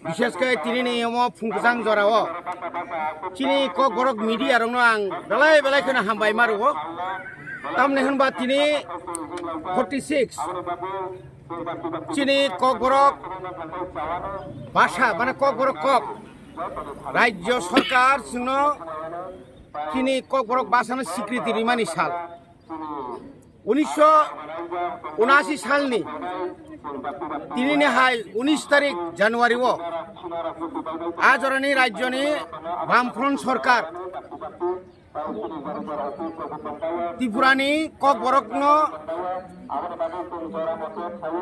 বিশেষ করে তিনি নিয়ম ফুংজাং জরাও তিনি কক বরক মিডিয়া রং আং বেলায় বেলায় खोनो हामबाय मारो तामने होनबा তিনি 46 তিনি কক বরক ভাষা মানে কক বরক কক রাজ্য সরকার जोंनो তিনি কক বরক ভাষাनो স্বীকৃতি रिमानि साल 1979 सालनि তিনি নেহাই 19 তারিখ জানুয়ারি আজরানি রাজ্যনি বামফ্রন্ট সরকার ত্রিপুরানি কক বরকন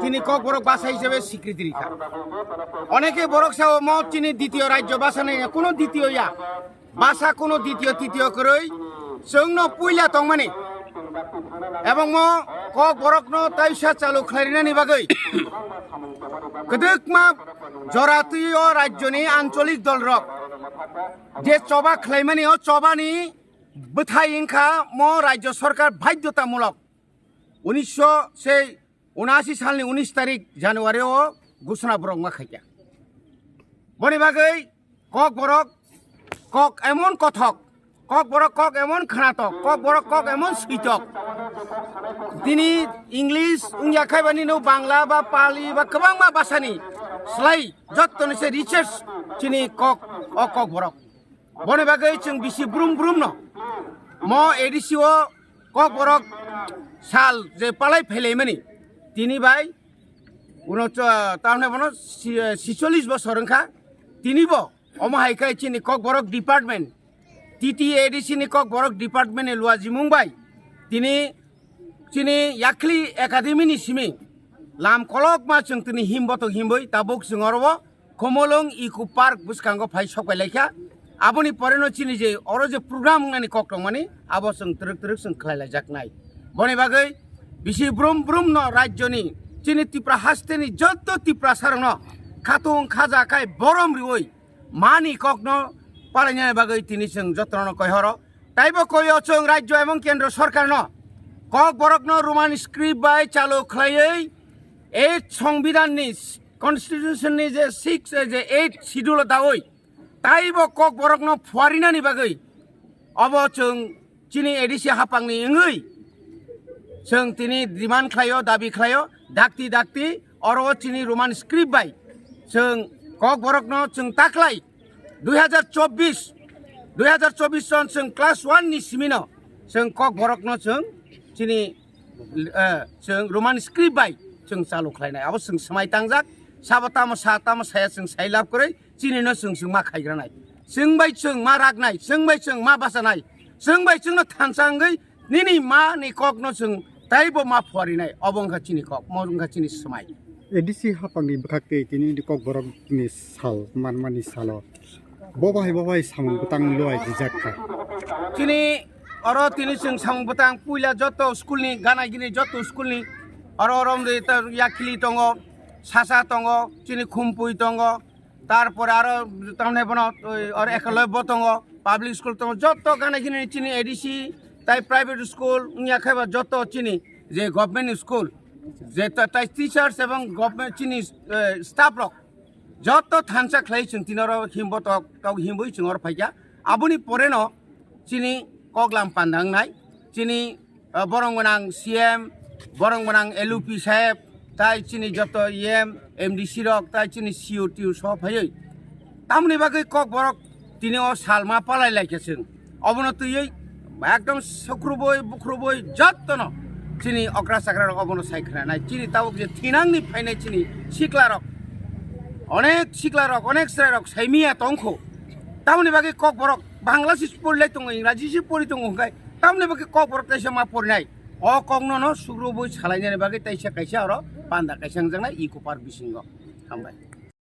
তিনি কক বরক ভাষা হিসেবে স্বীকৃতি রেখা অনেকে বরক সাও ম তিনি দ্বিতীয় রাজ্য ভাষা নেই কোনো দ্বিতীয় ভাষা কোনো দ্বিতীয় তৃতীয় করে जोंनो पयला तंमानि এবং কক বরকন তাইসা চালু খাইনাनि बागै गदोकमा जरातीय राज्यनि आंचलिक दल रक जे चबा खाइमानि चबानि बथाय इंखा म राज्य सरकार बाध्यतामूलक 1979 सालनि 19 तारिख जानुवारि घोषणा बरंमा खाइया बनि बागै কক বরক কক एमन कथक কক বরক কক एमन खानातक কক বরক কক एमन सैतक दिनै इंग्लिश उंयाखायबानि नो बांला बा पाली बा गोबां मा भाषानि स्लाय जत्तनसे रिसार्च चिनि কক কক बरक बने बागै जों बिसि ब्रुम ब्रुम न म एडिसिओ কক बरक साल जे पालाय फैलायमानि तिनि बाय उन तारने बनो 46 बছর ओंखा तिनिबो अमहायखाय चिनि কক बरक डिपार्टमेंट टीटी एडिसिनि কক बरक डिपार्टमेंट लुआ जिमुंबाय तिनि चिनि याखली एकाडेमिनि सिमि लाम कलक मा जों तिनि हिमबत हिमबै ताबुक जोंरबो कमलং इको पार्क बुसखांगो फाइ सकायलायखा आबोनि परेनो चिनि जे अरो जे प्रोग्राम ngani কক माने आबो जों तरक तरक जों खलायलाय जाकनाय बने बागै बिसि ब्रुम ब्रुम न राज्यनि चिनि तिप्रा हास्तेनि जत्त तिप्रा सारन खातुं खाजाखाय बरम रिवै मानि কক न पालायनाय बागै तिनि जों जत्न कहर ताइबो कयो जों राज्य एवं केंद्र सरकार न কক बरकनो रोमान स्क्रिप्ट बाय चालू खालायै 8 संविधाननि कन्स्टिट्यूशननि जे 6 जे 8 शिड्यूल दावै ताइबो কক बरकनो फुवारिनानि बागै अब जों चिनि एडिसि हापांनि इंगै जों तिनि डिमान्ड खालायो दाबि खालायो दाक्ति दाक्ति अरो चिनि रोमान स्क्रिप्ट बाय जों কক बरकनो जों ताख्लाय 2024 सन जों क्लास 1 नि सिमिनो जों কক बरकनो जों चिनि जों रोमान स्क्रिप्ट बाय जों चालू खालायनाय अब जों समाय तांजाक साबताम साताम साया जों साइलाब करे चिनिनो जों मा खायग्रानाय जों बाय जों मा रागनाय जों बाय जों मा बासानाय जों बाय जोंनो थानसांगै निनि मा नि ककनो जों ताइबो मा फुवारिनाय अबंखा चिनि कक मरंखा चिनि समाय एडिसि हापांनि बखाते तिनि কক बरकनि साल मानमानि साल बबाय सामंबतां लय जिजाखा चिनि अरो तिनि जों सामंबतां पुइला जत्त स्कुलनि गानागिनि जत्त स्कुलनि अरो रमदे याखिलि दङ सासा दङ चिनि खुमपुइ दङ तारपर आरो तामने बन और एकलव्य दङ पाब्लिक स्कुल दङ जत्त गानागिनि चिनि एडिसि ताइ प्राइवेट स्कुल उंयाखायबा जत्त चिनि जे गभर्नमेंट स्कुल जे ताइ टीचार्स एवं गभर्नमेंट चिनि स्टाफ रक जत्त थानसा खालाय जों तिनर हिमबत गाव हिमबै जों और फाइया आबुनि परेन चिनि कगलाम पान्दांनाय चिनि बरंगनां सीएम बरंगनां एलुपि साहेब ताइ चिनि जत्त एम एमडीसी रक ताइ चिनि सीओटी सब फायै तामनि बागै কক बरक तिनि ओ सालमा पालाय लायखे जों अबनतयै एकदम सख्रुबै बुख्रुबै जत्तन चिनि अग्रा साग्रा रक अबन सायखनाय चिनि ताव जे थिनांनि फायनाय चिनि सिक्ला रक अनेक सिक्ला रक अनेक स्राय रक साइमिया तंखौ तामनि बागै কক बरक बांलासि पढिलाय दङ इंराजिसि पढि दङ ओंखाय तामनि बागै কক बरक ताइसा मा पढिनाय अ कगनो सुग्रुबै सालायनाय बागै ताइसा काइसा आरो पान्दा काइसांजोंनाय इको पार्क बिसिंग हामबाय।